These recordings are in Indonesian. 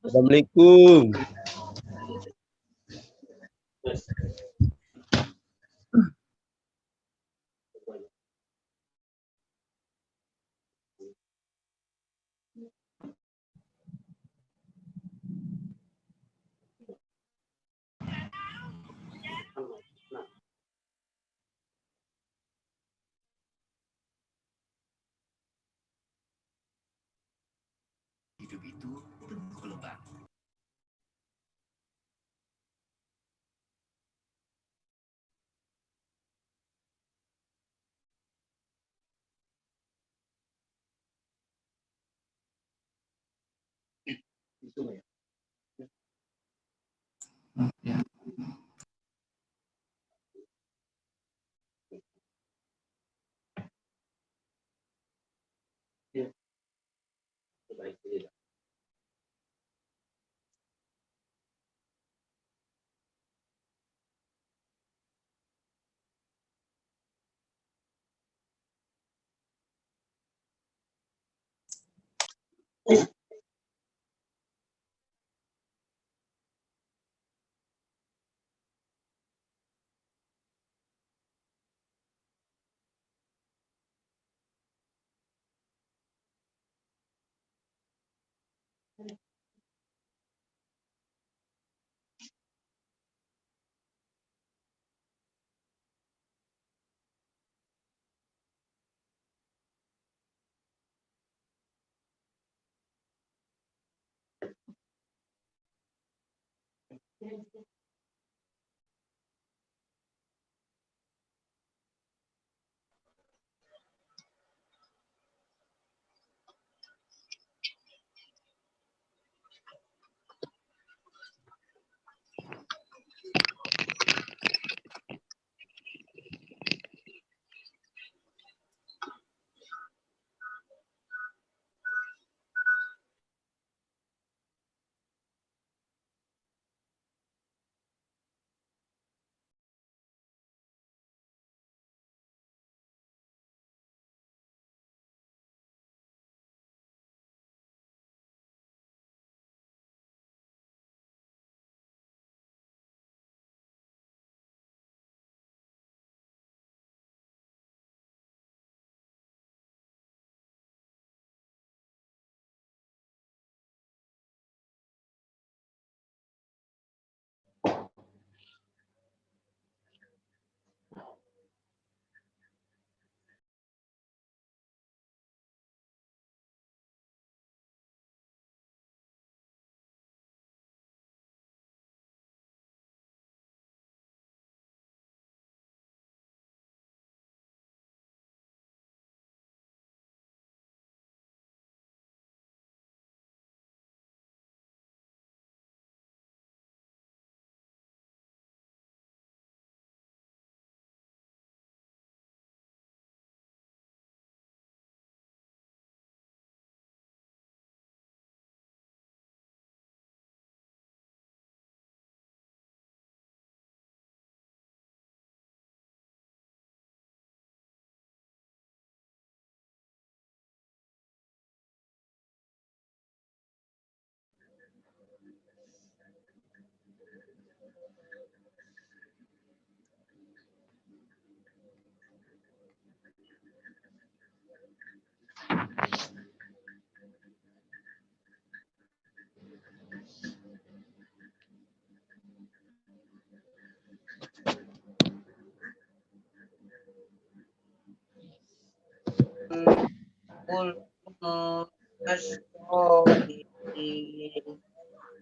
Assalamualaikum. Hidup itu penuh gelombang. Ya.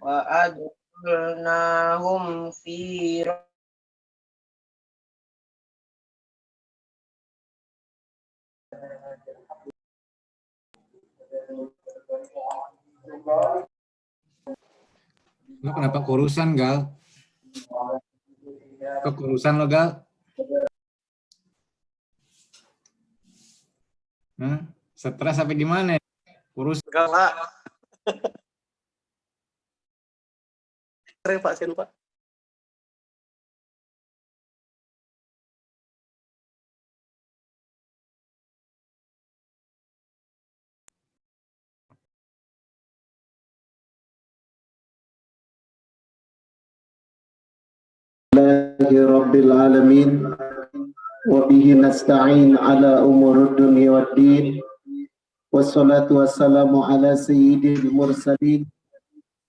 wa adkhulnahum fi Lu kenapa kurusan, Gal? Kok kurusan lo, Gal? Hah? Stres sampai gimana? Kurus? Enggak, Pak. Keren, Pak, Pak. Rabbil alamin wa bihi nasta'in ala umurud dunya waddin wassalatu wassalamu ala sayyidil mursalin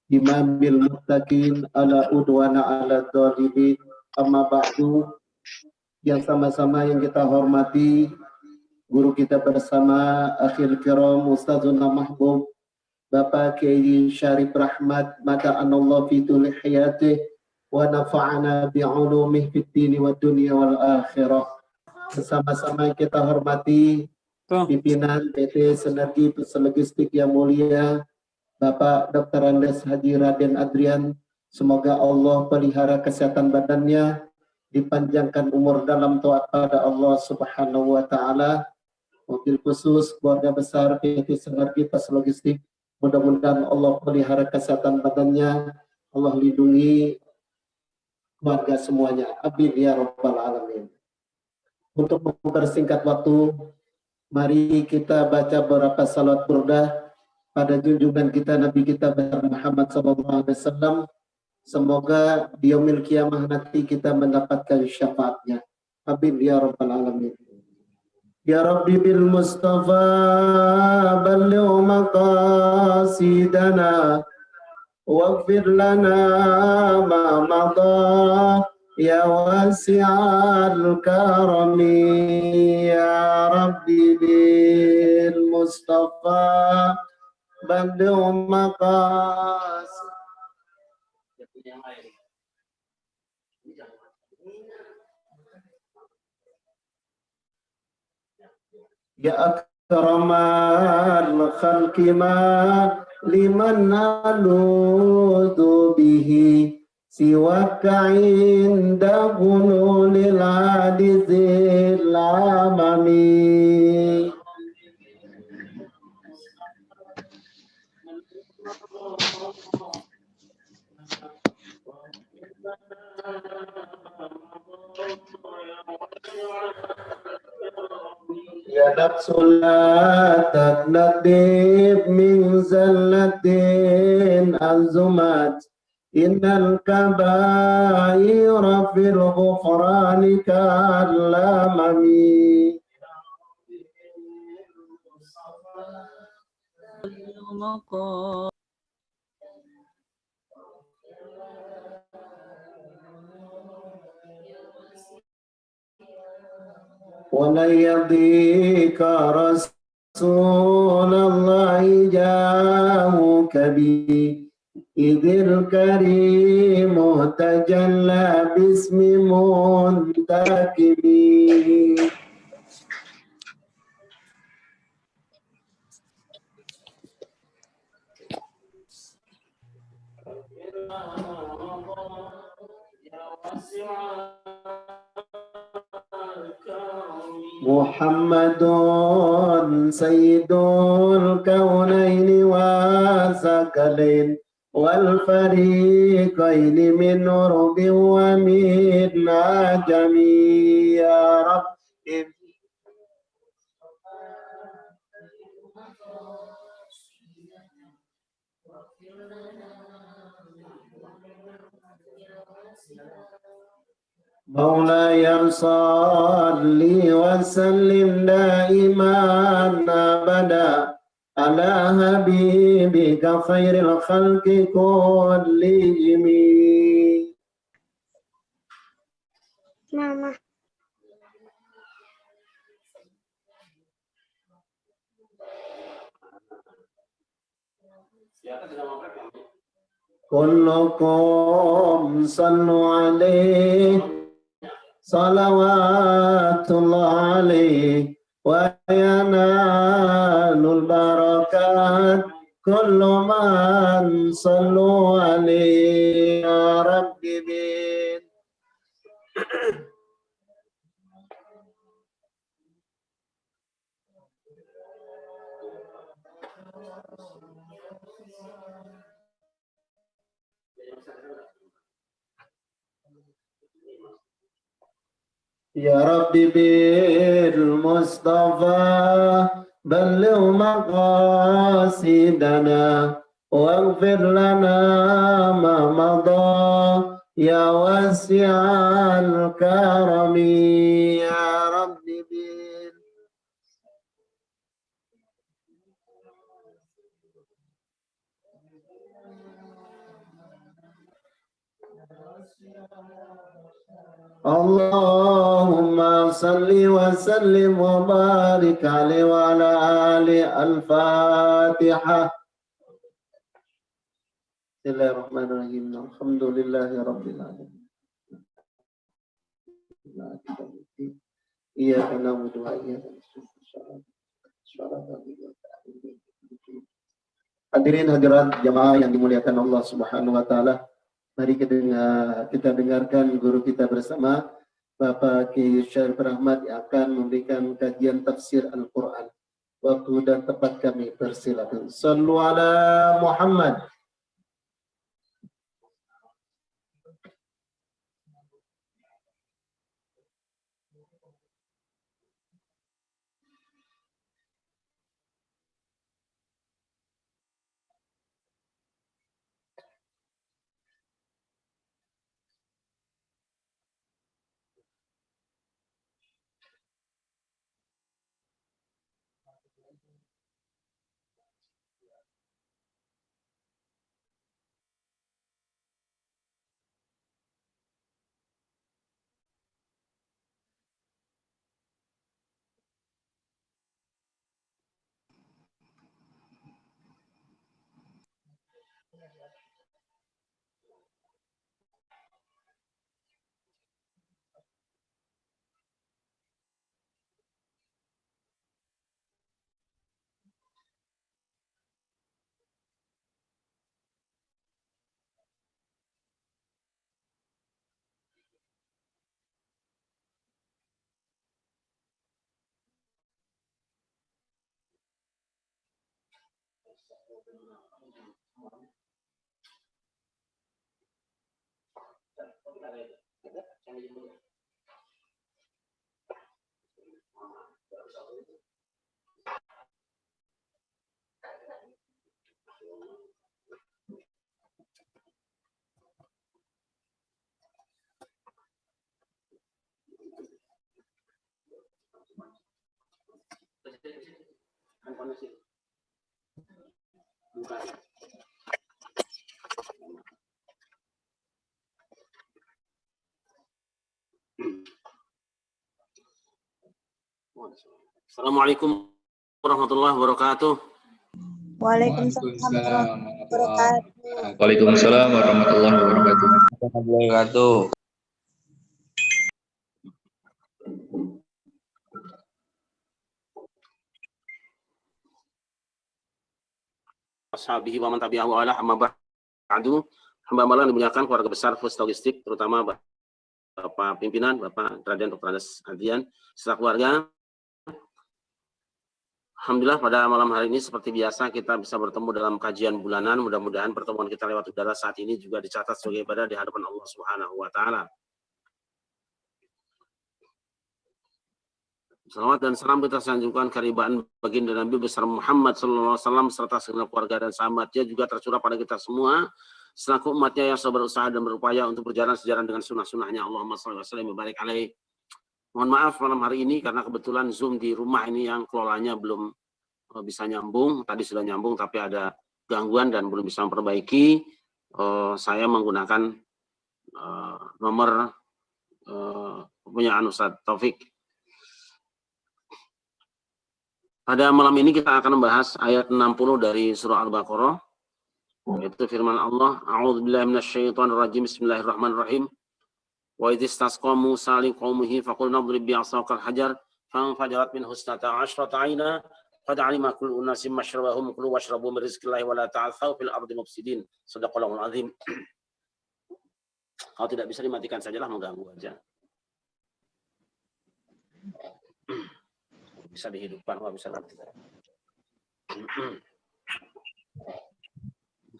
imamil muttaqin ala udwana ala dhalimin amma ba'du. Yang sama-sama yang kita hormati guru kita bersama akhil kiram Ustazuna Mahbub Bapak Kiai Syarif Rahmat mata'anallahu fi tuli hayatih wa nafa'ana bi'ulumih fid dini wa dunia wal akhirah. Bersama-sama kita hormati pimpinan PT Sinergi Pusat Logistik yang mulia Bapak Dr. Andes Haji Raden Adrian. Semoga Allah pelihara kesehatan badannya, dipanjangkan umur dalam taat pada Allah Subhanahu wa taala. Mobil khusus keluarga besar PT Sinergi Pusat Logistik, mudah-mudahan Allah pelihara kesehatan badannya, Allah lindungi keluarga semuanya. Amin ya rabbal alamin. Untuk mempersingkat waktu, mari kita baca beberapa salat burdah pada junjungan kita Nabi kita Muhammad SAW. Semoga di yaumil kiamah nanti kita mendapatkan syafaatnya. Amin ya rabbal alamin. Ya Rabbi bil Mustafa balligh maqasidana waghfir lana ma madha ya wasi'al karami ya Rabbi bil Mustafa balligh maqasidana. Ya akramal khalqi ma liman naludu bihi siwaka inda gunulil adizil amami. Ya nafsul la taqnatib min zallatin azumat innal kabaira fil ghufrani kallamami. وَلَا يَضِيكَ رَسُولَ اللَّهِ جَاءُكَ بِهِ إِذِ الْكَرِيمُ تَجَلَّى بِاسْمِ مُنْتَكِبِ. Muhammadun sayyidul kaunaini wa sakalain wal fariqaini min urbi wa min ajami ya Rabbi. مولاي صل وسلم دائما ابدا على حبيبك خير الخلق كلهم. Mama. كلكم صلوا عليه salawatullah alaih wa yanalul barakat kullu man sallu alaih. Ya Rabbi bil Mustafa balligh maqasidana waghfir lana ma madha ya wasi'al karami ya Rabbi bil Allahumma salli wa sallim wa barik alaihi wa ala ali al-Fatihah. Bismillahirrahmanirrahim. Alhamdulillahi rabbil alamin. Iyyaka na'budu wa iyyaka nasta'in. Hadirin hadirat jamaah yang dimuliakan Allah Subhanahu wa taala. Mari kita dengarkan guru kita bersama Bapak Kiai Syarif Rahmat yang akan memberikan kajian tafsir Al-Qur'an. Waktu dan tempat kami persilakan. Sallu ala Muhammad. Assalamualaikum warahmatullahi wabarakatuh. Waalaikumsalam warahmatullahi Waalaikumsalam warahmatullahi wabarakatuh. Ashabihi wa man tabi'ahu ala amma ba'du. Hamba malam dimuliakan keluarga besar Fus Logistik, terutama Bapak pimpinan, Bapak Raden Dr. Andes Adrian, serta keluarga. Alhamdulillah pada malam hari ini seperti biasa kita bisa bertemu dalam kajian bulanan. Mudah-mudahan pertemuan kita lewat udara saat ini juga dicatat sebagai ibadah di hadapan Allah Subhanahu wa taala. Salawat dan salam kita sanjungkan keribaan baginda Nabi besar Muhammad sallallahu alaihi wasallam serta segenap keluarga dan sahabatnya juga tercurah pada kita semua selaku umatnya yang selalu berusaha dan berupaya untuk berjalan sejalan dengan sunnah-sunnahnya. Allahumma shalli wa sallim wa barik alaihi. Mohon maaf malam hari ini karena kebetulan Zoom di rumah ini yang kelolanya belum bisa nyambung. Tadi sudah nyambung tapi ada gangguan dan belum bisa memperbaiki. Saya menggunakan nomor kepunyaan Ustaz Taufik. Pada malam ini kita akan membahas ayat 60 dari surah Al-Baqarah. Yaitu firman Allah, A'udzubillahi minasyaitonirrajim, bismillahirrahmanirrahim. Wa idh istasqa Musa liqaumihi faqulna idrib bi'asakal hajar fanfajarat minhu isnata 'asyrata 'aina qad 'alima kullu unasin mashrabahum kulu washrabu min rizqillahi wa la ta'thaw fil ardi mufsidin. Shadaqallahul azim. Kalau tidak bisa dimatikan sajalah, mengganggu aja. Bisa dihidupkan, nggak bisa nanti.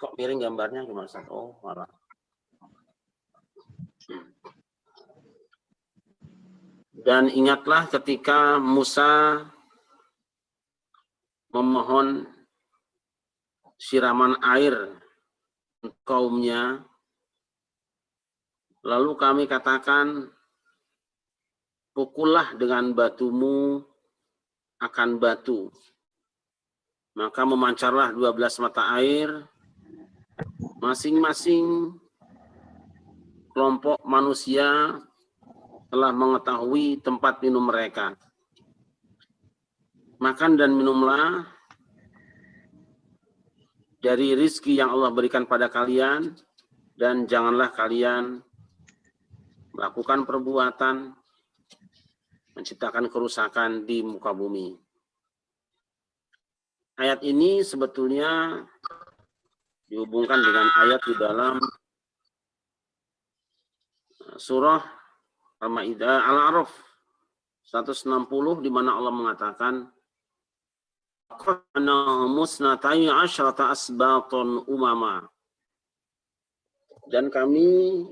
Kok miring gambarnya gimana Ustaz? Oh, malah. Dan ingatlah ketika Musa memohon siraman air kaumnya, lalu kami katakan, pukullah dengan batumu akan batu. Maka memancarlah 12 mata air, masing-masing kelompok manusia telah mengetahui tempat minum mereka. Makan dan minumlah dari rizki yang Allah berikan pada kalian, dan janganlah kalian melakukan perbuatan menciptakan kerusakan di muka bumi. Ayat ini sebetulnya dihubungkan dengan ayat di dalam surah Al-Maidah Al-A'raf 160 di mana Allah mengatakan qana musnatai asyrata asbaton umama, dan kami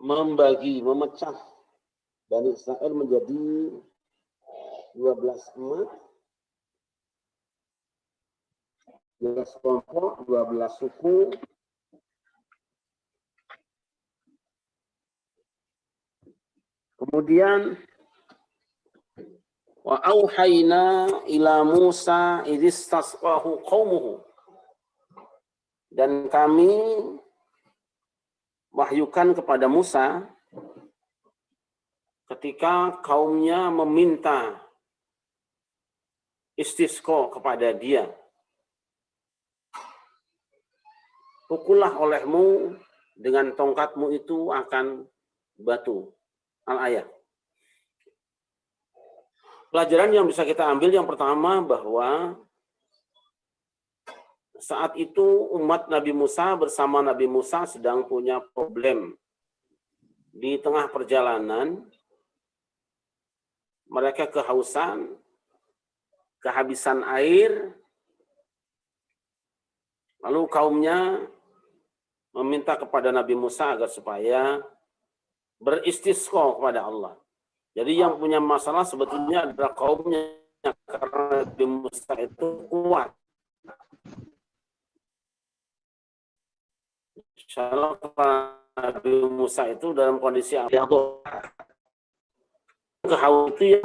memecah Bani Israel menjadi 12 umat, 12 kelompok, 12 suku. Kemudian wa auhayna ila Musa idistasqahu qaumuhu, dan kami wahyukan kepada Musa ketika kaumnya meminta istisqa kepada dia, pukullah olehmu dengan tongkatmu itu akan batu. Al-ayat. Pelajaran yang bisa kita ambil yang pertama bahwa saat itu umat Nabi Musa bersama Nabi Musa sedang punya problem. Di tengah perjalanan mereka kehausan, kehabisan air, lalu kaumnya meminta kepada Nabi Musa agar supaya beristisqa kepada Allah. Jadi yang punya masalah sebetulnya adalah kaumnya, karena Nabi Musa itu kuat. Kalau Nabi Musa itu dalam kondisi yang kehausan,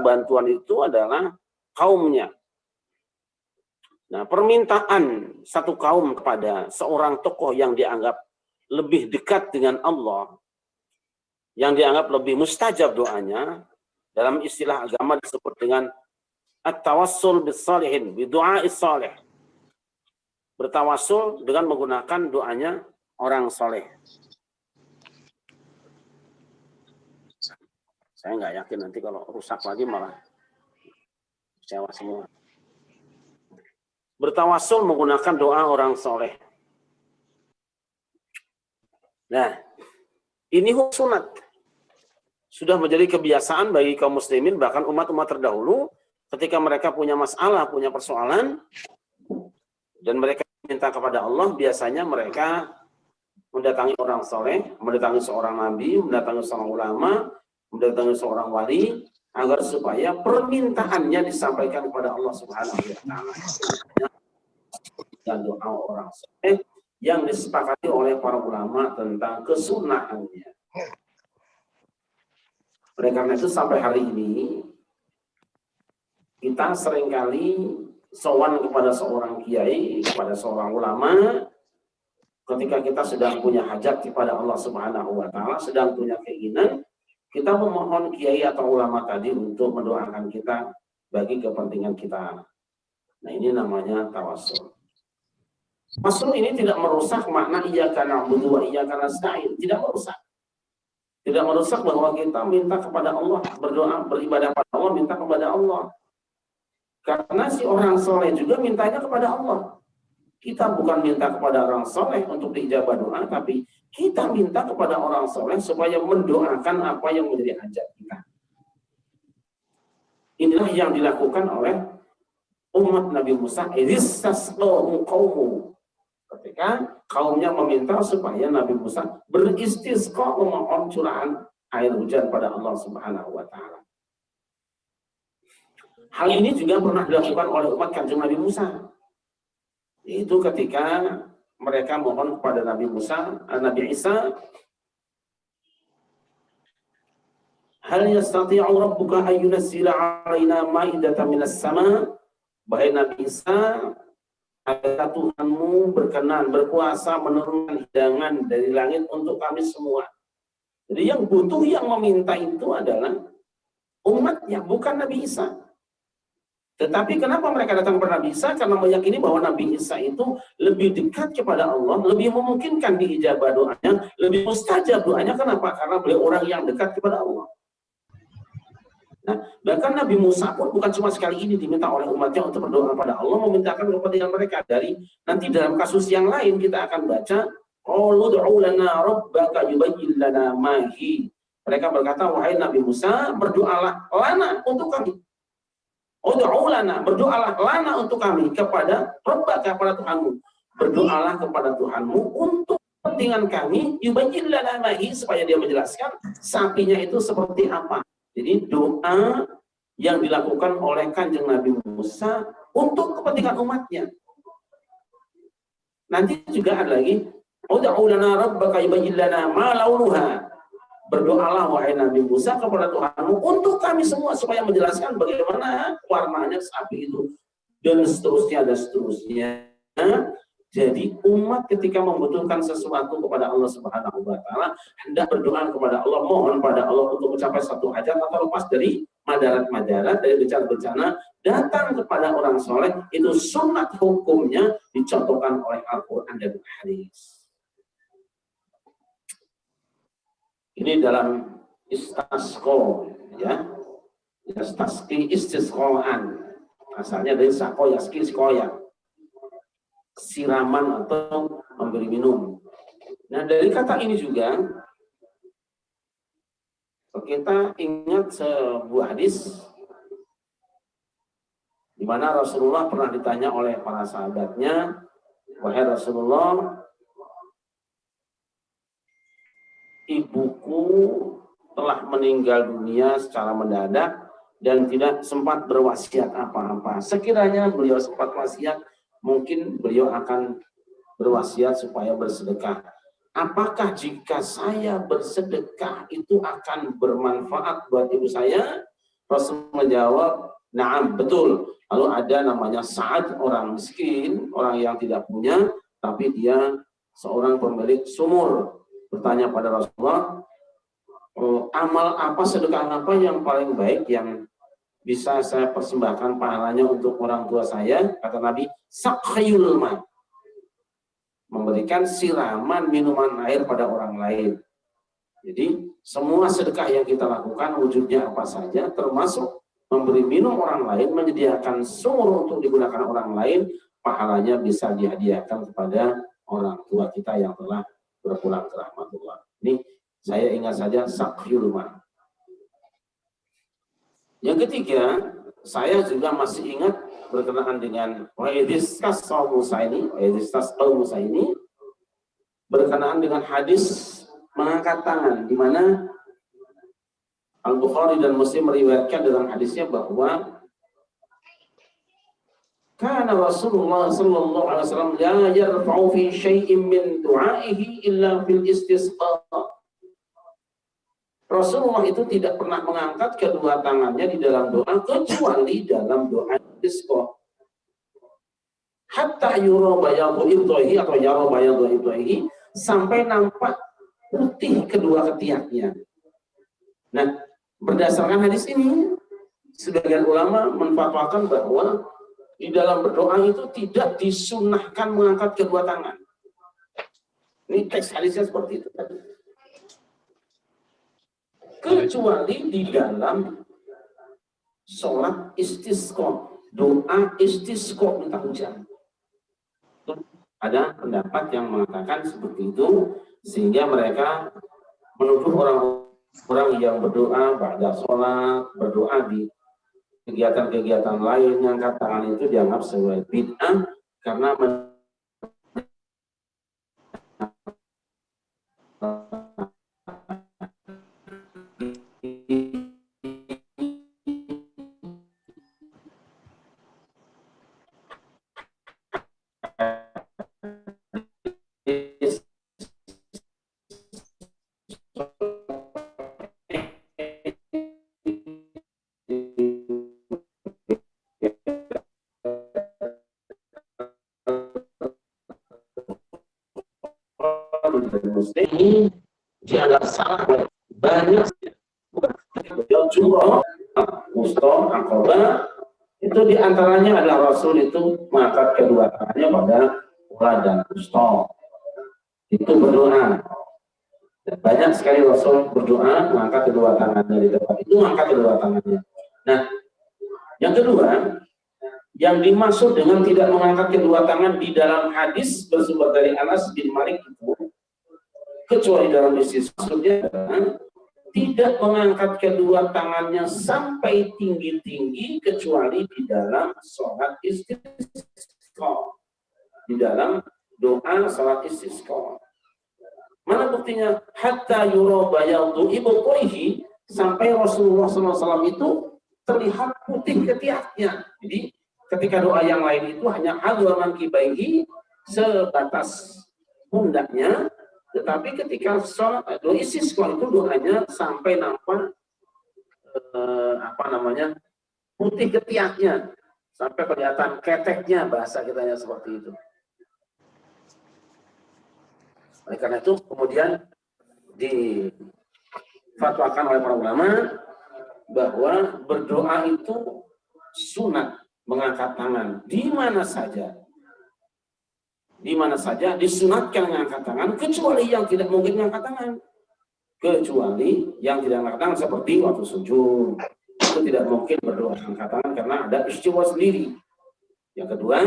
bantuan itu adalah kaumnya. Nah, permintaan satu kaum kepada seorang tokoh yang dianggap lebih dekat dengan Allah, yang dianggap lebih mustajab doanya, dalam istilah agama disebut dengan at-tawassul bis-shalihin, bidu'a'is salih. Bertawassul dengan menggunakan doanya orang soleh. Saya nggak yakin nanti kalau rusak lagi malah kecewa semua. Bertawassul menggunakan doa orang soleh. Nah, ini hukum sunat. Sudah menjadi kebiasaan bagi kaum muslimin, bahkan umat-umat terdahulu, ketika mereka punya masalah, punya persoalan, dan mereka minta kepada Allah, biasanya mereka mendatangi orang soleh, mendatangi seorang nabi, mendatangi seorang ulama, mendatangi seorang wali, agar supaya permintaannya disampaikan kepada Allah Subhanahu wa Ta'ala. Dan doa orang soleh yang disepakati oleh para ulama tentang kesunahannya. Oleh karena itu sampai hari ini kita seringkali sowan kepada seorang kiai, kepada seorang ulama, ketika kita sedang punya hajat kepada Allah Subhanahu wa Ta'ala, sedang punya keinginan, kita memohon kiai atau ulama tadi untuk mendoakan kita bagi kepentingan kita. Nah, ini namanya tawassul. Tawassul ini tidak merusak makna iyyaka na'budu wa iyyaka nasta'in, tidak merusak. Tidak merusak bahwa kita minta kepada Allah, berdoa, beribadah kepada Allah, minta kepada Allah. Karena si orang soleh juga mintanya kepada Allah. Kita bukan minta kepada orang soleh untuk diijabah doa, tapi kita minta kepada orang soleh supaya mendoakan apa yang menjadi hajat kita. Inilah yang dilakukan oleh umat Nabi Musa, istasqahu qaumu, ketika kaumnya meminta supaya Nabi Musa beristisqa, memohon curahan air hujan pada Allah Subhanahu wa taala. Hal ini juga pernah dilakukan oleh umat Kanjeng Nabi Musa. Itu ketika mereka mohon kepada Nabi Isa, hal yastati'u rabbuka an yunazzila 'alaina ma'idatan minas sama'. Bahai Nabi Isa, apakah Tuhanmu berkenan, berkuasa menurunkan hidangan dari langit untuk kami semua. Jadi yang butuh, yang meminta itu adalah umatnya, bukan Nabi Isa. Tetapi kenapa mereka datang kepada Nabi Isa? Karena meyakini bahwa Nabi Isa itu lebih dekat kepada Allah, lebih memungkinkan diijabah doanya, lebih mustajab doanya. Kenapa? Karena beliau orang yang dekat kepada Allah. Nah, bahkan Nabi Musa pun bukan cuma sekali ini diminta oleh umatnya untuk berdoa pada Allah, memintakan kepentingan mereka. Dari nanti dalam kasus yang lain kita akan baca, qalu ud'u lana rabbaka yubayyin lana ma hi. Mereka berkata, wahai Nabi Musa, berdoalah lana untuk kami. Ud'u lana, berdoalah lana untuk kami, kepada Rabbaka, kepada Tuhanmu. Berdoalah kepada Tuhanmu untuk kepentingan kami, yubayyin lana ma hi, supaya dia menjelaskan sapinya itu seperti apa. Jadi doa yang dilakukan oleh Kanjeng Nabi Musa untuk kepentingan umatnya. Nanti juga ada lagi, ud'u lana rabbaka yubayyin lana ma launuha. Berdoalah wahai Nabi Musa kepada Tuhanmu untuk kami semua supaya menjelaskan bagaimana warnanya sapi itu, dan seterusnya dan seterusnya. Jadi umat ketika membutuhkan sesuatu kepada Allah Subhanahu wa taala, hendak berdoa kepada Allah, mohon pada Allah untuk mencapai satu hajat atau lepas dari madarat-madarat, dari bencana-bencana, datang kepada orang soleh. Itu sunat hukumnya dicontohkan oleh Al-Quran dan hadis. Ini dalam istasqo, ya, istisqoan, asalnya dari sako yaski skoya, siraman atau memberi minum. Nah, dari kata ini juga kita ingat sebuah hadis di mana Rasulullah pernah ditanya oleh para sahabatnya, wahai Rasulullah, ibuku telah meninggal dunia secara mendadak dan tidak sempat berwasiat apa-apa. Sekiranya beliau sempat wasiat, mungkin beliau akan berwasiat supaya bersedekah. Apakah jika saya bersedekah itu akan bermanfaat buat ibu saya? Rasul menjawab, na'am, betul. Lalu ada namanya Sa'ad, orang miskin, orang yang tidak punya, tapi dia seorang pemilik sumur. Bertanya pada Rasulullah, amal apa, sedekah apa yang paling baik yang bisa saya persembahkan pahalanya untuk orang tua saya? Kata Nabi, saqayul ma, memberikan siraman minuman air pada orang lain. Jadi semua sedekah yang kita lakukan wujudnya apa saja, termasuk memberi minum orang lain, menyediakan sumur untuk digunakan orang lain, pahalanya bisa dihadiahkan kepada orang tua kita yang telah berpulang ke rahmatullah. Ini saya ingat saja saqyul ma. Yang ketiga, saya juga masih ingat berkenaan dengan wa'idhiskas Musa ini, berkenaan dengan hadis mengangkat tangan, di mana Al-Bukhari dan Muslim meriwayatkan dalam hadisnya bahwa kana Rasulullah sallallahu alaihi wasallam la yarfa'u fi syai'in min du'aihi illa fil istisqa. Rasulullah itu tidak pernah mengangkat kedua tangannya di dalam doa kecuali dalam doa istisqa. Hatta yura bayadu ibtihi atau yara bayadu ibtihi, sampai nampak putih kedua ketiaknya. Nah, berdasarkan hadis ini, sebagian ulama menfatwakan bahwa di dalam berdoa itu tidak disunahkan mengangkat kedua tangan. Ini teks hadisnya seperti itu tadi. Kecuali di dalam sholat istisqa, doa istisqa minta hujan. Ada pendapat yang mengatakan seperti itu, sehingga mereka menuduh orang-orang yang berdoa pada sholat, berdoa di kegiatan-kegiatan lain yang angkat tangan itu dianggap sebagai bid'ah karena ini dianggap salah banyak jumroh, Musto, Aqabah itu diantaranya adalah Rasul itu mengangkat kedua tangannya pada Ula dan Musto itu berdoa. Dan banyak sekali Rasul berdoa mengangkat kedua tangannya di tempat itu mengangkat kedua tangannya. Nah, yang kedua yang dimaksud dengan tidak mengangkat kedua tangan di dalam hadis bersumber dari Anas bin Malik itu kecuali dalam istisqa tidak mengangkat kedua tangannya sampai tinggi-tinggi kecuali di dalam sholat istisqa, di dalam doa sholat istisqa. Mana buktinya? Hatta yura bayadu ibqaihi, sampai Rasulullah SAW itu terlihat putih ketiaknya. Jadi ketika doa yang lain itu hanya hadwa mankibaihi, sebatas pundaknya, tetapi ketika sholat doa istisqa itu doanya sampai nampak putih ketiaknya, sampai kelihatan keteknya, bahasa kitanya seperti itu. Oleh karena itu kemudian difatwakan oleh para ulama bahwa berdoa itu sunat mengangkat tangan di mana saja. Di mana saja disunatkan mengangkat tangan, kecuali yang tidak mungkin mengangkat tangan. Kecuali yang tidak mengangkat tangan seperti waktu sujud. Itu tidak mungkin berdoa mengangkat tangan karena ada istiwa sendiri. Yang kedua,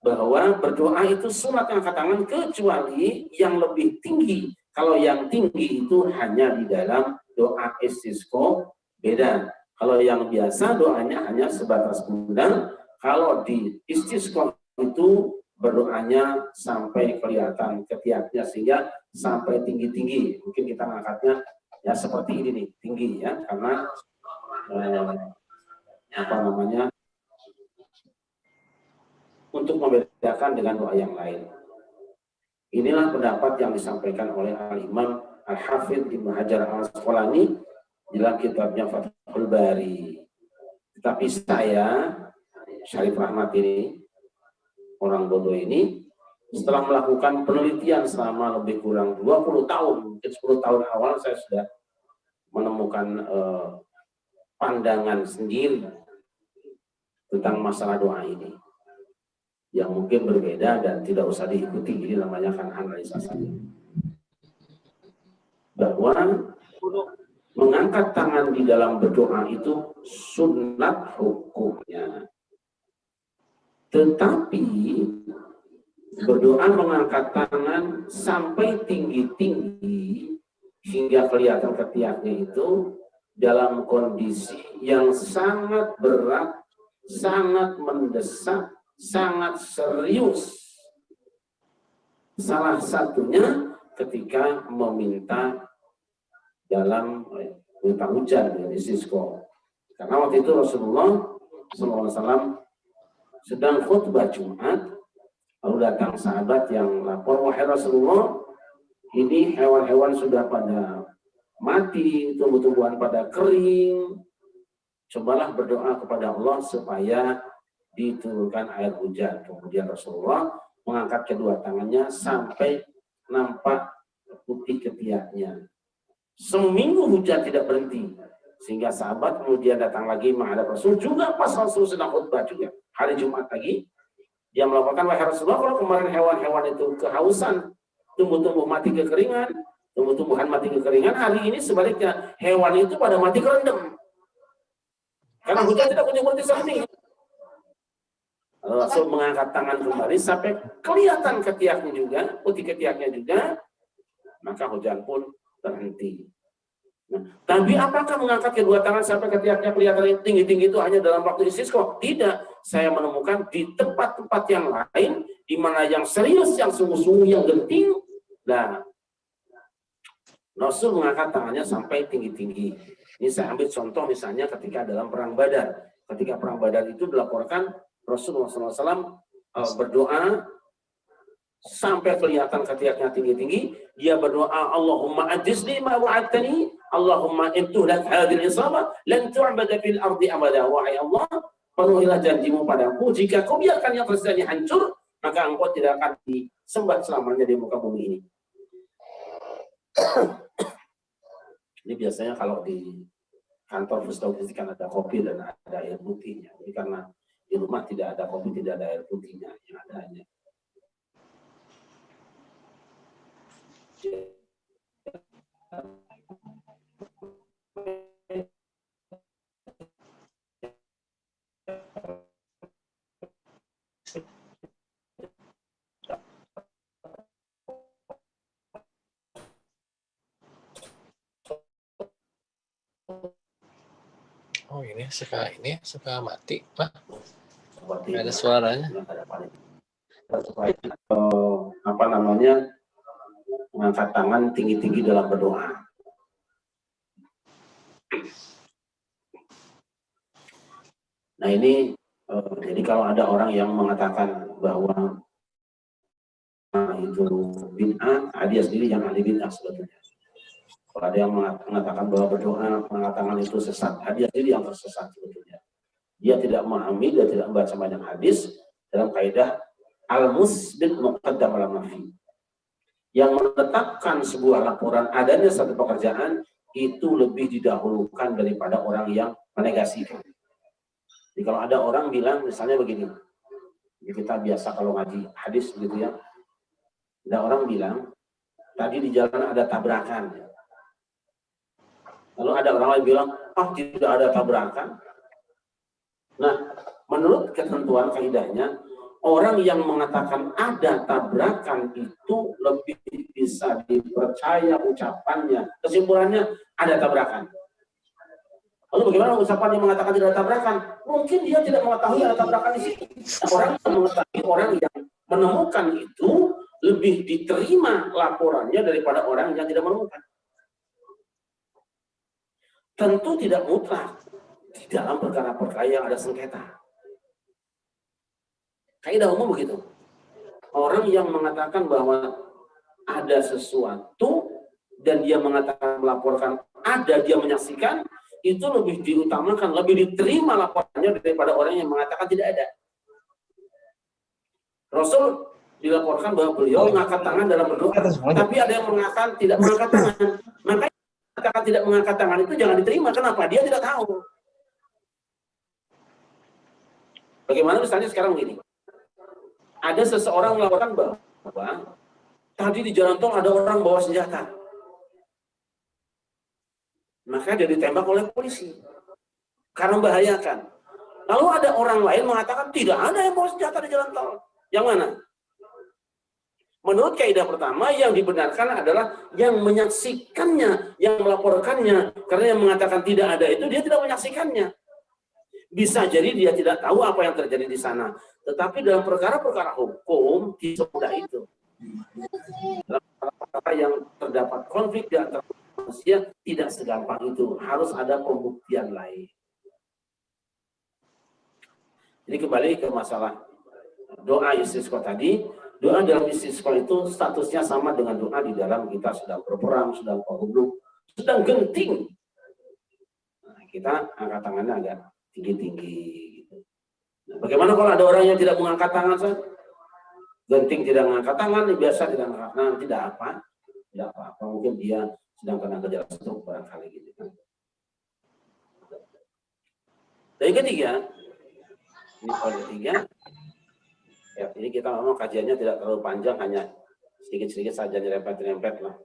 bahwa berdoa itu sunat mengangkat tangan kecuali yang lebih tinggi. Kalau yang tinggi itu hanya di dalam doa istisqa, beda. Kalau yang biasa doanya hanya sebatas pundak. Kalau di istisqa itu berdoanya sampai kelihatan ketiaknya sehingga sampai tinggi-tinggi. Mungkin kita ngangkatnya ya seperti ini nih, tinggi ya, karena untuk membedakan dengan doa yang lain. Inilah pendapat yang disampaikan oleh Al-Imam Al-Hafidh Ibnu Hajar Al-Asqalani dalam kitabnya Fathul Bari. Tetapi saya, Syarif Rahmat ini, orang bodoh ini, setelah melakukan penelitian selama lebih kurang 20 tahun, mungkin 10 tahun awal saya sudah menemukan pandangan sendiri tentang masalah doa ini yang mungkin berbeda dan tidak usah diikuti. Ini namanya kan analisa saja. Bahwa mengangkat tangan di dalam berdoa itu sunat hukumnya. Tetapi berdoa mengangkat tangan sampai tinggi-tinggi hingga kelihatan ketiaknya itu dalam kondisi yang sangat berat, sangat mendesak, sangat serius. Salah satunya ketika meminta dalam minta hujan dari istisqa. Karena waktu itu Rasulullah SAW sedang khutbah Jumat, lalu datang sahabat yang lapor, wahai Rasulullah, ini hewan-hewan sudah pada mati, tumbuh-tumbuhan pada kering, cobalah berdoa kepada Allah supaya diturunkan air hujan. Kemudian Rasulullah mengangkat kedua tangannya sampai nampak putih ketiaknya. Seminggu hujan tidak berhenti, sehingga sahabat kemudian datang lagi menghadap Rasul, juga pas Rasul sedang khutbah juga hari Jumat lagi, dia melaporkan, wahai Rasulullah, kalau kemarin hewan-hewan itu kehausan, tumbuh-tumbuh mati kekeringan, tumbuh-tumbuhan mati kekeringan, hari ini sebaliknya hewan itu pada mati kerendam karena hujan tidak kunjung berhenti sehari. Rasul mengangkat tangan kembali sampai kelihatan ketiaknya juga, putih ketiaknya juga, maka hujan pun berhenti. Nah, tapi apakah mengangkat kedua tangan sampai ketiaknya kelihatan tinggi-tinggi itu hanya dalam waktu istisqa? Tidak. Saya menemukan di tempat-tempat yang lain, di mana yang serius, yang sungguh-sungguh, yang genting, nah, Rasul mengangkat tangannya sampai tinggi-tinggi. Ini saya ambil contoh misalnya ketika dalam perang Badar. Ketika perang Badar itu dilaporkan Rasulullah SAW berdoa sampai kelihatan ketiaknya tinggi-tinggi. Dia berdoa, Allahumma ajizli ma wa'adtani, Allahumma intuhlak hadil isabah, lan tu'bada fil ardi abada. Wahai Allah, penuhilah janjimu padaku, jika kau biarkan yang terjadi hancur, maka engkau tidak akan disembah selamanya di muka bumi ini. Ini biasanya kalau di kantor Fustausi kan ada kopi dan ada air putihnya. Ini karena di rumah tidak ada kopi, tidak ada air putihnya, yang ada hanya Oh ini suka mati, Pak. Ada suaranya. Apa namanya, mengangkat tangan tinggi-tinggi dalam berdoa. Nah ini jadi kalau ada orang yang mengatakan bahwa itu bid'ah, dia sendiri yang ahli bid'ah sebetulnya. Kalau ada yang mengatakan bahwa berdoa mengangkat tangan itu sesat, dia sendiri yang tersesat sebetulnya. Dia tidak memahami, dia tidak membaca banyak hadis dalam kaidah al-musbit muqaddam ala nafi. Yang menetapkan sebuah laporan adanya satu pekerjaan itu lebih didahulukan daripada orang yang menegasikan. Jadi kalau ada orang bilang misalnya begini, kita biasa kalau ngaji hadis gitu ya, ada orang bilang tadi di jalan ada tabrakan. Lalu ada orang lain bilang, tidak ada tabrakan. Nah, menurut ketentuan kaidahnya, orang yang mengatakan ada tabrakan itu lebih bisa dipercaya ucapannya. Kesimpulannya, ada tabrakan. Lalu bagaimana ucapan yang mengatakan tidak ada tabrakan? Mungkin dia tidak mengetahui ada tabrakan di sini. Orang yang mengetahui, orang yang menemukan itu lebih diterima laporannya daripada orang yang tidak menemukan. Tentu tidak mutlak di dalam perkara-perkara yang ada sengketa. Kaidah umum begitu. Orang yang mengatakan bahwa ada sesuatu dan dia mengatakan melaporkan ada, dia menyaksikan, itu lebih diutamakan, lebih diterima laporannya daripada orang yang mengatakan tidak ada. Rasul dilaporkan bahwa beliau mengangkat tangan dalam berdoa, tapi ada yang mengatakan tidak mengangkat tangan. Makanya katakan tidak mengangkat tangan itu jangan diterima. Kenapa? Dia tidak tahu. Bagaimana misalnya sekarang begini. Ada seseorang melaporkan bahwa tadi di jalan tol ada orang bawa senjata. Maka dia ditembak oleh polisi. Karena membahayakan. Lalu ada orang lain mengatakan tidak ada yang bawa senjata di jalan tol. Yang mana? Menurut kaidah pertama, yang dibenarkan adalah yang menyaksikannya, yang melaporkannya. Karena yang mengatakan tidak ada itu, dia tidak menyaksikannya. Bisa jadi dia tidak tahu apa yang terjadi di sana. Tetapi dalam perkara-perkara hukum, tidak semudah itu. Dalam perkara yang terdapat konflik di antara manusia, tidak segampang itu. Harus ada pembuktian lain. Jadi kembali ke masalah doa istisqa tadi. Doa dalam istisqa itu statusnya sama dengan doa di dalam kita sedang berperang, sedang berhubung, sedang genting. Nah, kita angkat tangannya agak tinggi-tinggi. Gitu. Nah, bagaimana kalau ada orang yang tidak mengangkat tangan? Genting tidak mengangkat tangan, biasa tidak mengangkat tangan, tidak apa. Tidak apa-apa, mungkin dia sedang kena gejala stroke barangkali gitu kan. Dan yang ketiga, ini poin ketiga. Ya, ini kita memang kajiannya tidak terlalu panjang, hanya sedikit-sedikit saja nyerempet-nyerempet lah.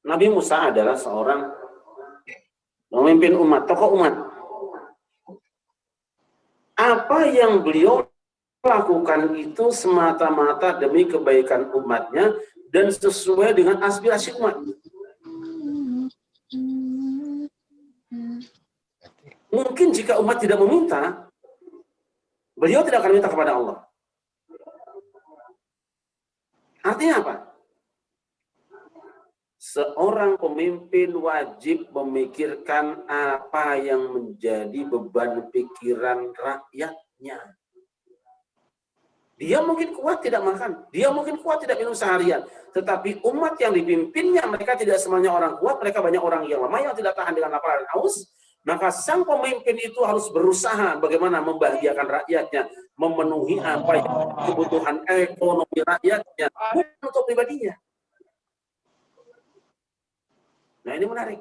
Nabi Musa adalah seorang pemimpin umat, tokoh umat. Apa yang beliau lakukan itu semata-mata demi kebaikan umatnya dan sesuai dengan aspirasi umat. Mungkin jika umat tidak meminta, beliau tidak akan minta kepada Allah. Artinya apa? Seorang pemimpin wajib memikirkan apa yang menjadi beban pikiran rakyatnya. Dia mungkin kuat tidak makan, dia mungkin kuat tidak minum seharian, tetapi umat yang dipimpinnya mereka tidak semuanya orang kuat, mereka banyak orang yang lemah yang tidak tahan dengan lapar dan haus. Maka sang pemimpin itu harus berusaha bagaimana membahagiakan rakyatnya, memenuhi apa yang kebutuhan ekonomi rakyatnya, bukan untuk pribadinya. Nah, ini menarik.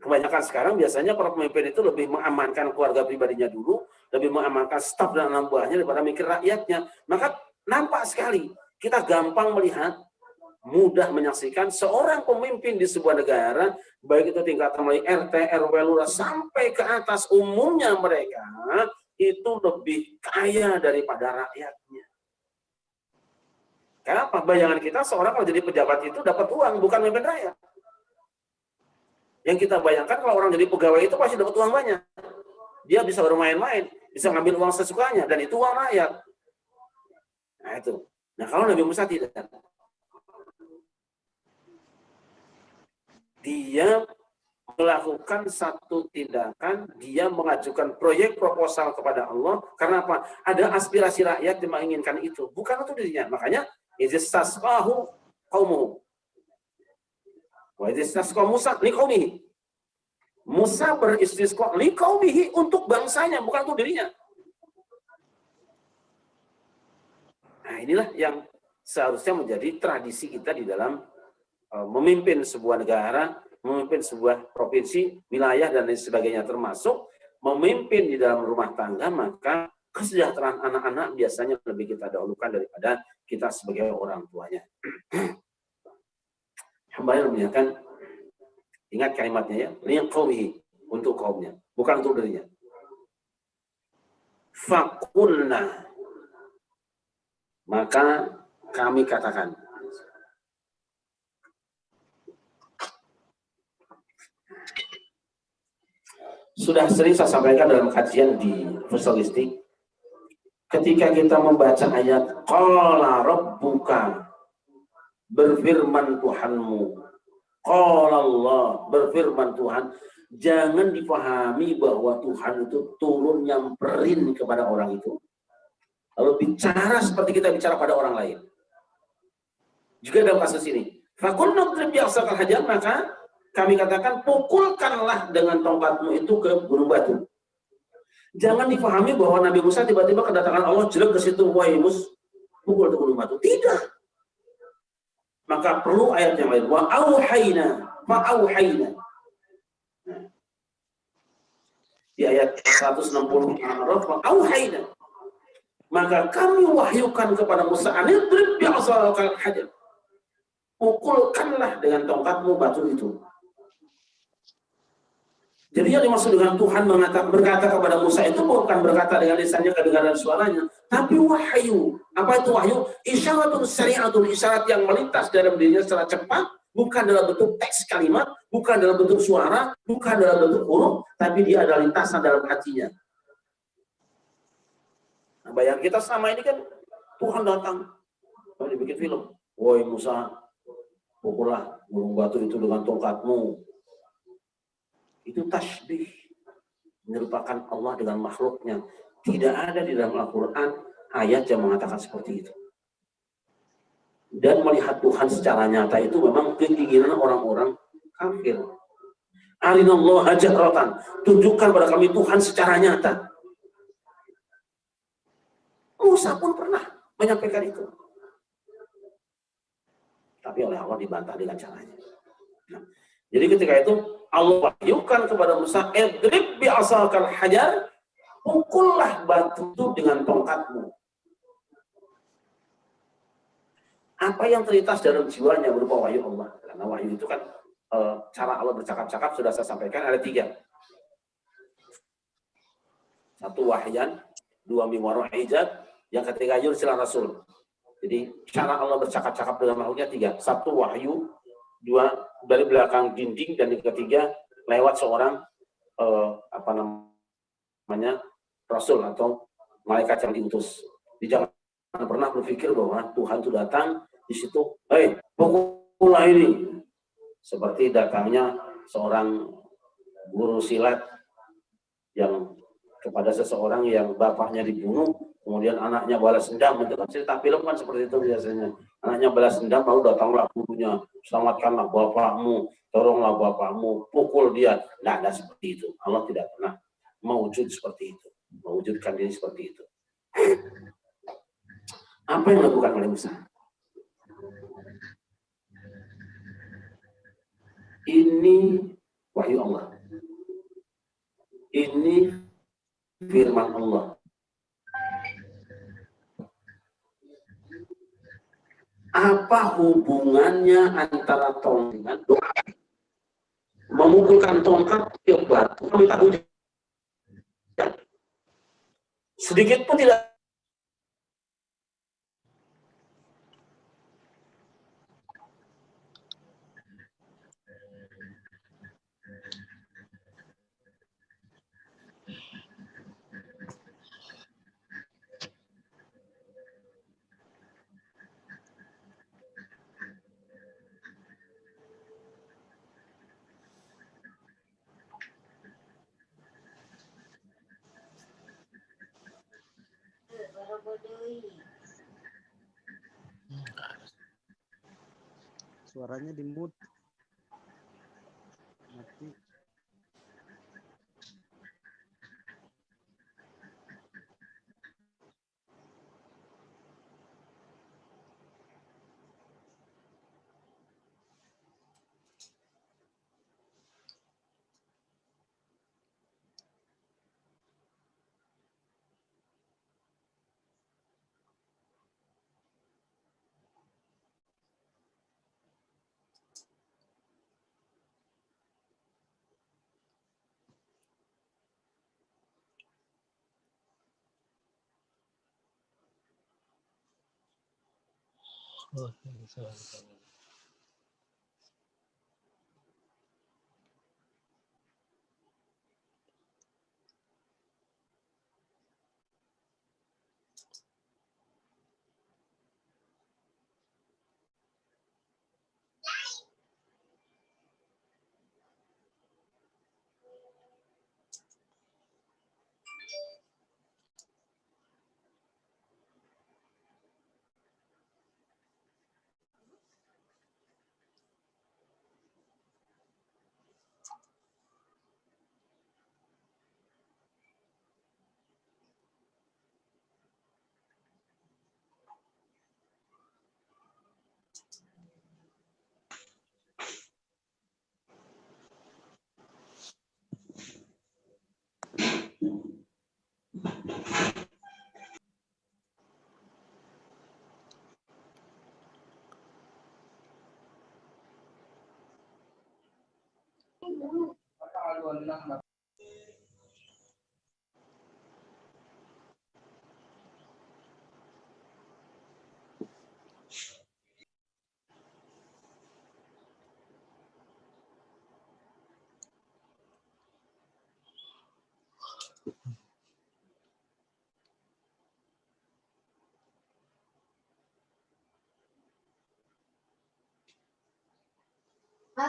Kebanyakan sekarang biasanya para pemimpin itu lebih mengamankan keluarga pribadinya dulu, lebih mengamankan staf dan anak buahnya daripada mikir rakyatnya. Maka nampak sekali, kita gampang melihat, mudah menyaksikan seorang pemimpin di sebuah negara, baik itu tingkatan mulai RT, RW, lurah, sampai ke atas umumnya mereka, itu lebih kaya daripada rakyatnya. Kenapa? Bayangan kita seorang kalau jadi pejabat itu dapat uang, bukan memimpin rakyat. Yang kita bayangkan kalau orang jadi pegawai itu pasti dapat uang banyak. Dia bisa bermain-main, bisa ngambil uang sesukanya, dan itu uang rakyat. Nah itu. Nah kalau Nabi Musa tidak. Dia melakukan satu tindakan, dia mengajukan proyek proposal kepada Allah. Karena apa? Ada aspirasi rakyat yang menginginkan itu. Bukan untuk dirinya. Makanya, istasqahu qaumuhu. Wa istasqa Musa liqaumihi. Musa beristisqa liqaumihi untuk bangsanya, bukan untuk dirinya. Nah, inilah yang seharusnya menjadi tradisi kita di dalam memimpin sebuah negara, memimpin sebuah provinsi, wilayah, dan lain sebagainya, termasuk memimpin di dalam rumah tangga. Maka kesejahteraan anak-anak biasanya lebih kita dahulukan daripada kita sebagai orang tuanya. Hamba yang menyatakan, ingat kalimatnya ya, liqaumihi, untuk kaumnya, bukan untuk dirinya. Faqulna, maka kami katakan. Sudah sering saya sampaikan dalam kajian di Fusolistik, ketika kita membaca ayat qala rabbuka, berfirman Tuhanmu, qala Allah, berfirman Tuhan, jangan dipahami bahwa Tuhan itu turun nyamperin kepada orang itu lalu bicara seperti kita bicara pada orang lain. Juga dalam kasus ini, faqulna idrib bi'asakal hajar, maka kami katakan pukulkanlah dengan tongkatmu itu ke gunung batu. Jangan dipahami bahwa Nabi Musa tiba-tiba kedatangan Allah jelek ke situ, wahai Mus, pukul ke gunung batu. Tidak. Maka perlu ayat yang lain. Wa auhayna, fa auhayna. Di ayat 160 Al-A'raf, wa auhayna. Maka kami wahyukan kepada Musa, anidrib bi'asakal hajar. Pukulkanlah dengan tongkatmu batu itu. Jadi yang dimaksud dengan Tuhan berkata kepada Musa itu bukan berkata dengan lisannya, kedengaran suaranya, tapi wahyu. Apa itu wahyu? Isyaratun syari'atun, isyarat yang melintas dalam dirinya secara cepat, bukan dalam bentuk teks kalimat, bukan dalam bentuk suara, bukan dalam bentuk huruf, tapi dia ada lintasan dalam hatinya. Nah, bayang kita selama ini kan Tuhan datang, kalau dibikin film, woi Musa, pukullah gunung batu itu dengan tongkatmu. Itu tasbih, menyerupakan Allah dengan makhluknya. Tidak ada di dalam Al-Quran ayat yang mengatakan seperti itu. Dan melihat Tuhan secara nyata itu memang keinginan orang-orang kafir. Arinallaha jahratan, tunjukkan pada kami Tuhan secara nyata. Musa pun pernah menyampaikan itu, tapi oleh Allah dibantah dengan caranya. Nah, jadi ketika itu Allah wahyukan kepada Musa, idrib bi'asakal hajar, pukullah batu itu dengan tongkatmu. Apa yang terlintas dalam jiwanya berupa wahyu Allah. Karena wahyu itu kan cara Allah bercakap-cakap sudah saya sampaikan ada 3. 1 wahyan, 2 min wara' hijab, yang ketiga yursil rasul. Jadi cara Allah bercakap-cakap dengan makhluknya 3. 1 wahyu, 2 dari belakang dinding, dan yang ketiga lewat seorang rasul atau malaikat yang diutus. Jangan pernah berpikir bahwa Tuhan itu datang di situ, hei pukullah ini, seperti datangnya seorang guru silat yang kepada seseorang yang bapaknya dibunuh, kemudian anaknya balas dendam. Cerita film kan seperti itu biasanya. Anaknya balas dendam, lalu datanglah gurunya, selamatkanlah bapakmu, tolonglah bapakmu, pukul dia. Nah, ada seperti itu. Allah tidak pernah mewujud seperti itu, mewujudkan diri seperti itu. Apa yang dilakukan oleh Musa? Ini wahyu Allah. Ini firman Allah. Apa hubungannya antara tongkat dengan doa? Memukulkan tongkat ke batu, minta hujan. Sedikit pun tidak. Suaranya di mute. Mati.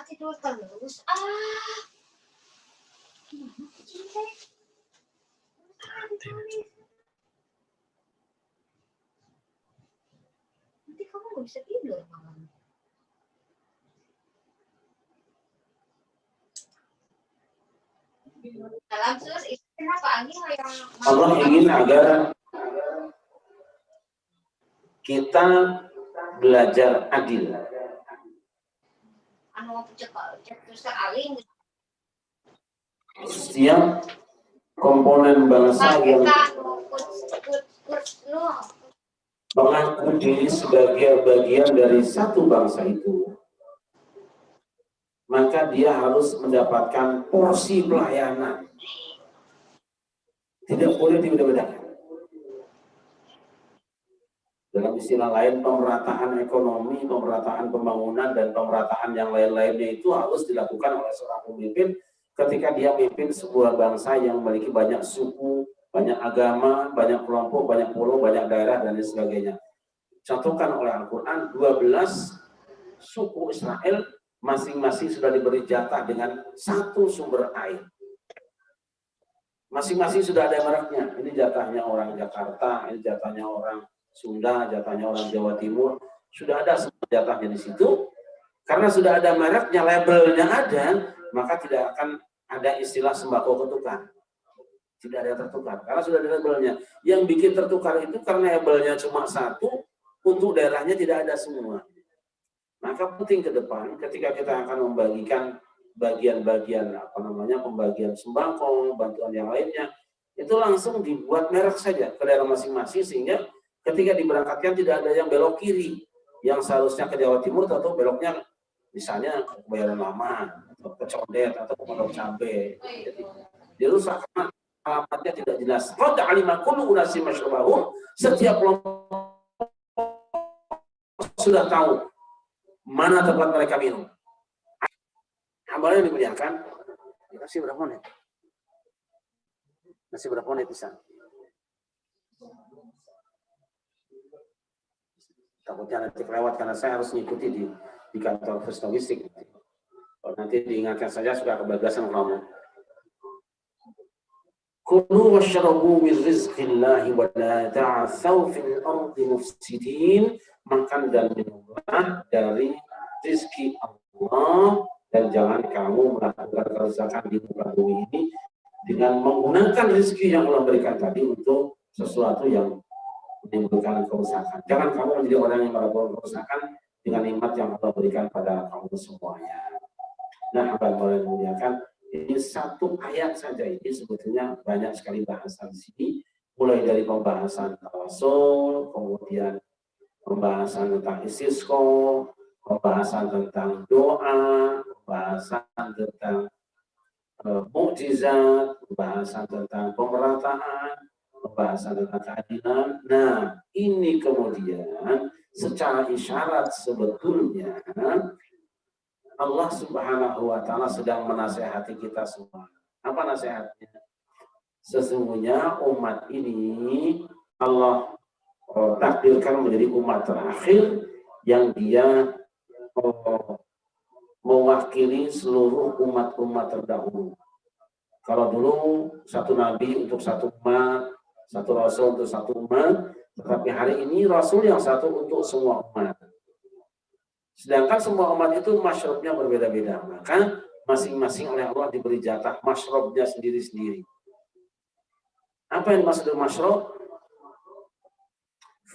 Tidur terus. Nanti kamu nggak bisa tidur malam. Dalam sus, itu kenapa angin yang Allah ingin agar kita belajar adil. Setiap komponen bangsa yang mengaku diri sebagai bagian dari satu bangsa itu, maka dia harus mendapatkan porsi pelayanan. Tidak boleh dibedakan. Dalam istilah lain, pemerataan ekonomi, pemerataan pembangunan, dan pemerataan yang lain-lainnya itu harus dilakukan oleh seorang pemimpin ketika dia memimpin sebuah bangsa yang memiliki banyak suku, banyak agama, banyak kelompok, banyak pulau, banyak daerah, dan lain sebagainya. Contohkan oleh Al-Quran, 12 suku Israel masing-masing sudah diberi jatah dengan satu sumber air. Masing-masing sudah ada mereknya. Ini jatahnya orang Jakarta, ini jatahnya orang Sunda, jatahnya orang Jawa Timur, sudah ada semua jatahnya di situ. Karena sudah ada mereknya, labelnya ada, maka tidak akan ada istilah sembako ketukar. Tidak ada yang tertukar, karena sudah ada labelnya. Yang bikin tertukar itu karena labelnya cuma satu, untuk daerahnya tidak ada semua. Maka penting ke depan, ketika kita akan membagikan bagian-bagian pembagian sembako, bantuan yang lainnya, itu langsung dibuat merek saja ke daerah masing-masing, sehingga ketika diberangkatkan tidak ada yang belok kiri, yang seharusnya ke Jawa Timur atau beloknya misalnya ke Kebayoran Lama atau ke Condet atau ke Pondok Cabe. Jadi dirusak karena alamatnya tidak jelas. Qad alima kullu unasin masyrabahum, setiap kelompok sudah tahu mana tempat mereka minum. Hamba yang dimuliakan, dikasih berapa menit? Masih berapa menit bisa? Takutnya nanti kelewat karena saya harus mengikuti di kantor First Logistik. Kalau nanti diingatkan saja suka kebablasan ngomong. Kulu washrabu min rizqillahi wa la ta'thaw fil ardi mufsidin. Makan dan minumlah dari rezeki Allah dan jangan kamu melakukan kerusakan di muka bumi ini dengan menggunakan rezeki yang Allah berikan tadi untuk sesuatu yang menimbulkan kerusakan. Jangan kamu menjadi orang yang melakukan kerusakan dengan nikmat yang Allah berikan pada kamu semuanya. Nah, hamba yang muliakan, ini satu ayat saja ini sebetulnya banyak sekali bahasan di sini, mulai dari pembahasan Rasul, kemudian pembahasan tentang istisqa, pembahasan tentang doa, pembahasan tentang mukjizat, pembahasan tentang pemerataan, pembahasan tentang keadilan. Nah, ini kemudian secara isyarat sebetulnya Allah Subhanahu wa Ta'ala sedang menasehati kita semua. Apa nasihatnya? Sesungguhnya umat ini Allah takdirkan menjadi umat terakhir yang dia mewakili seluruh umat-umat terdahulu. Kalau dulu satu nabi untuk satu umat, satu rasul untuk satu umat, tetapi hari ini rasul yang satu untuk semua umat. Sedangkan semua umat itu masyrabnya berbeda-beda, maka masing-masing oleh Allah diberi jatah masyrabnya sendiri-sendiri. Apa yang dimaksud dengan masyrab?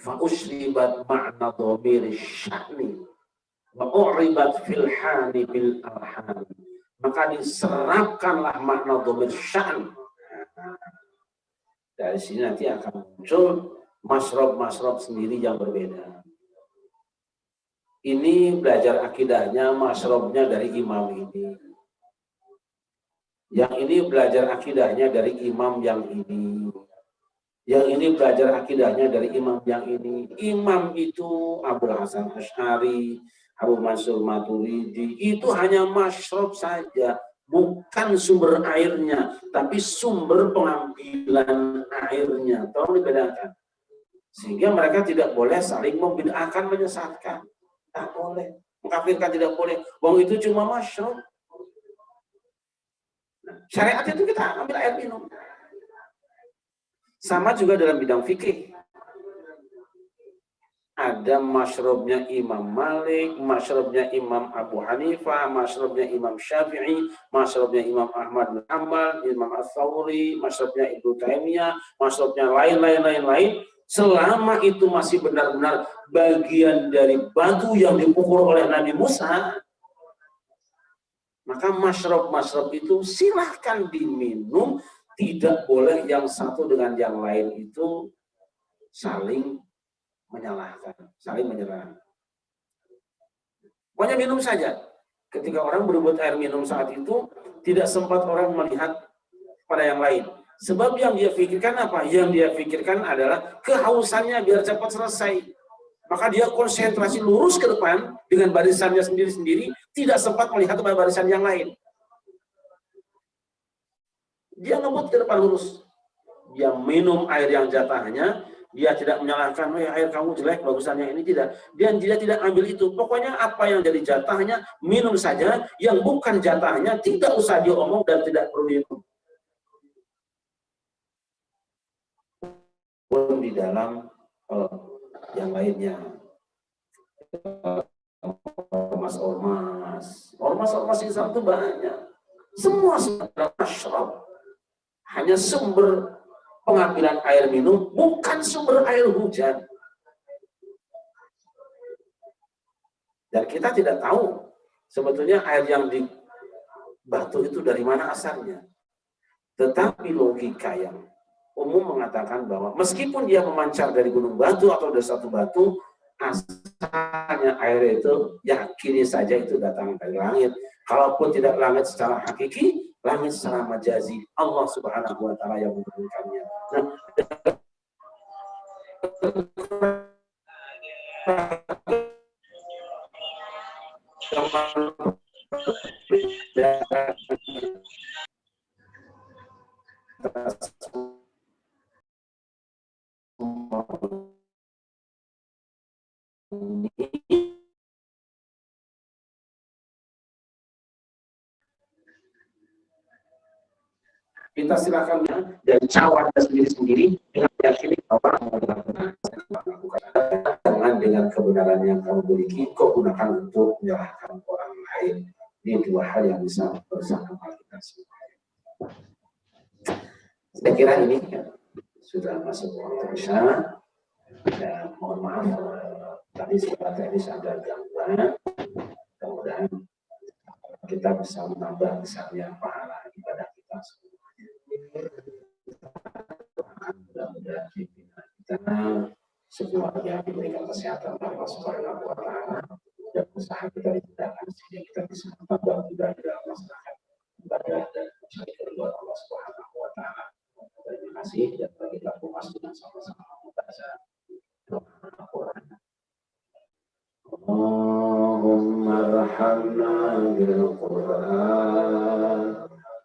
Fa'ushribat ma'na dhamiri sya'ni wa u'ribat fil hani bil arham. Maka diserapkanlah makna dhamir sya'ni. Dari sini nanti akan muncul masyrab sendiri yang berbeda. Ini belajar akidahnya, masyrabnya dari imam ini. Yang ini belajar akidahnya dari imam yang ini. Yang ini belajar akidahnya dari imam yang ini. Imam itu Abul Hasan Asy'ari, Abu Mansur Maturidi, itu hanya masyrab saja, bukan sumber airnya, tapi sumber pengambilan airnya. Tolong dibedakan. Sehingga mereka tidak boleh saling membid'ahkan, menyesatkan. Tak boleh. Mengkafirkan tidak boleh. Wong itu cuma masyrab. Nah, syariat itu kita ambil air minum. Sama juga dalam bidang fikih. Ada masyrabnya Imam Malik, masyrabnya Imam Abu Hanifah, masyrabnya Imam Syafi'i, masyrabnya Imam Ahmad bin Hanbal, Imam Ats-Tsauri, masyrabnya Ibnu Taimiyah, masyrabnya lain-lain. Selama itu masih benar-benar bagian dari batu yang dipukul oleh Nabi Musa, maka masyrab itu silahkan diminum. Tidak boleh yang satu dengan yang lain itu saling menyalahkan, saling menyerang. Pokoknya minum saja. Ketika orang berebut air minum saat itu, tidak sempat orang melihat pada yang lain. Sebab yang dia pikirkan apa? Yang dia pikirkan adalah kehausannya biar cepat selesai. Maka dia konsentrasi lurus ke depan dengan barisannya sendiri-sendiri, tidak sempat melihat kepada barisan yang lain. Dia ngebut ke depan lurus. Dia minum air yang jatahnya, dia tidak menyalahkan, air kamu jelek, bagusannya ini tidak. Dia tidak ambil itu. Pokoknya apa yang jadi jatahnya, minum saja. Yang bukan jatahnya, tidak usah diomong dan tidak perlu diminum. Pun di dalam yang lainnya, ormas Islam itu banyak. Semua asyraf. Hanya sumber pengambilan air minum, bukan sumber air hujan. Dan kita tidak tahu sebetulnya air yang di batu itu dari mana asalnya. Tetapi logika yang umum mengatakan bahwa meskipun dia memancar dari gunung batu atau dari satu batu, asalnya air itu yakini saja itu datang dari langit. Kalaupun tidak langit secara hakiki, langit secara majazi, Allah Subhanahu wa Ta'ala yang menurunkannya. Kita silakan dari cawan sendiri-sendiri dengan yakini bahwa dengan kebenaran yang kamu miliki, kau gunakan untuk menyalahkan orang lain. Ini dua hal yang bisa bersama kita semua. Saya kira ini sudah masuk waktu Isya. Dan mohon maaf tadi secara teknis ada gangguan. Kemudian kita bisa menambah misalnya pahala ibadah kita semua. Mudah-mudahan kita semuanya diberikan kesehatan Allah Subhanahu wa Ta'ala dan usaha kita dimudahkan sehingga kita bisa menambah ibadah dalam masyarakat ibadah dan mencari keridhaan Allah Subhanahu wa Ta'ala. Terima kasih dan kita puas dengan sama-sama membaca doa Al-Quran. Allahumma arhamna bil Quran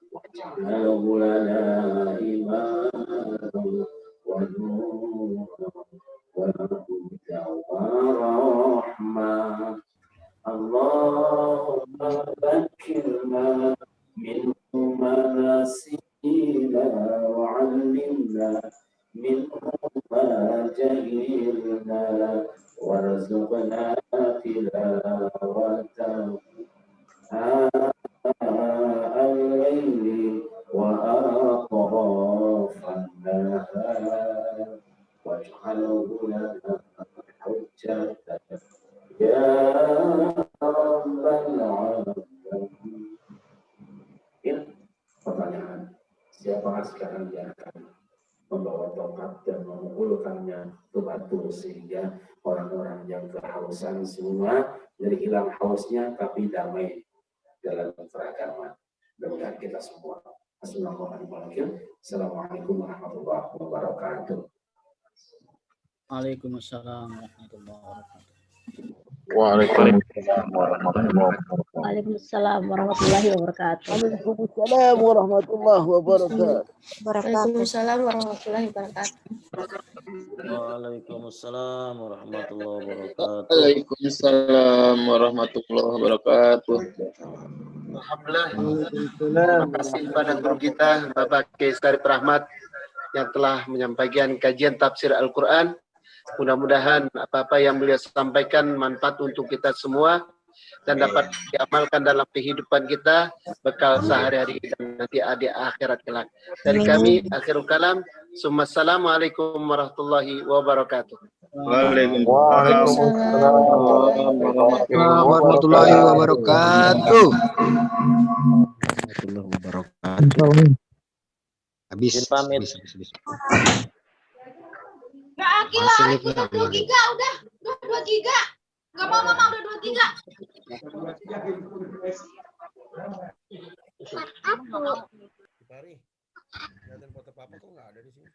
waj'alhu lana imaman wa nuran wa hudan wa rahmah. Allahumma dhakkirna minhu ma nasina wa 'allimna minhu ma jahilna warzuqna tilawatahu al-layli wa atrafan nahar waj'alhu lana hujjatan ya rabbal alamin. Pertanyaan, siapa sekarang yang akan membawa tongkat dan memukulkannya ke batu sehingga orang-orang yang kehausan semua jadi hilang hausnya tapi damai dalam keragaman. Mudah-mudahan kita semua. Assalamualaikum warahmatullahi wabarakatuh. Waalaikumsalam warahmatullahi wabarakatuh. Waalaikumsalam warahmatullahi wabarakatuh. Waalaikumsalam warahmatullahi wabarakatuh. Waalaikumsalam warahmatullahi wabarakatuh. Waalaikumsalam warahmatullahi wabarakatuh. Waalaikumsalam warahmatullahi wabarakatuh. Waalaikumsalam warahmatullahi wabarakatuh. Alhamdulillah. Terima kasih kepada guru kita Bapak Kiai Sarip Rahmat yang telah menyampaikan kajian tafsir Al-Quran. Mudah-mudahan apa-apa yang beliau sampaikan manfaat untuk kita semua dan dapat diamalkan dalam kehidupan kita, bekal sehari-hari dan nanti di akhirat kelak. Dari kami akhirul kalam, assalamualaikum warahmatullahi wabarakatuh. Waalaikumsalam Warahmatullahi wabarakatuh. Habis. Pamit. Nggak Aki lah, udah 2 giga, udah 2 giga. Nggak mau mama, udah 2 giga. Pari, kelihatan foto papa kok nggak ada di sini?